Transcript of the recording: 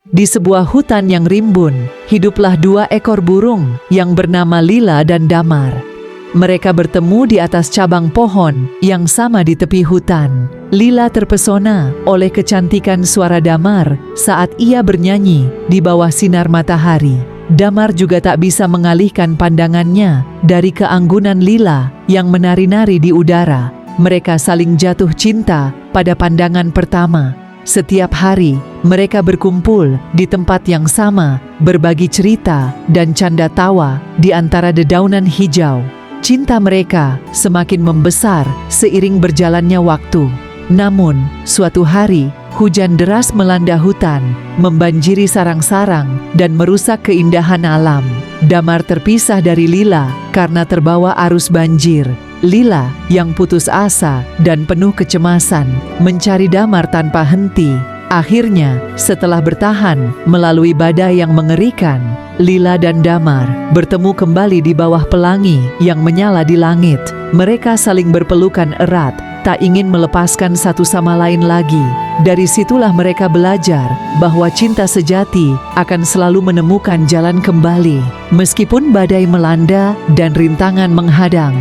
Di sebuah hutan yang rimbun, hiduplah dua ekor burung yang bernama Lila dan Damar. Mereka bertemu di atas cabang pohon yang sama di tepi hutan. Lila terpesona oleh kecantikan suara Damar saat ia bernyanyi di bawah sinar matahari. Damar juga tak bisa mengalihkan pandangannya dari keanggunan Lila yang menari-nari di udara. Mereka saling jatuh cinta pada pandangan pertama. Setiap hari, mereka berkumpul di tempat yang sama, berbagi cerita dan canda tawa di antara dedaunan hijau. Cinta mereka semakin membesar seiring berjalannya waktu. Namun, suatu hari, hujan deras melanda hutan, membanjiri sarang-sarang dan merusak keindahan alam. Damar terpisah dari Lila karena terbawa arus banjir. Lila yang putus asa dan penuh kecemasan mencari Damar tanpa henti. Akhirnya, setelah bertahan melalui badai yang mengerikan, Lila dan Damar bertemu kembali di bawah pelangi yang menyala di langit. Mereka saling berpelukan erat, tak ingin melepaskan satu sama lain lagi. Dari situlah mereka belajar bahwa cinta sejati akan selalu menemukan jalan kembali, meskipun badai melanda dan rintangan menghadang.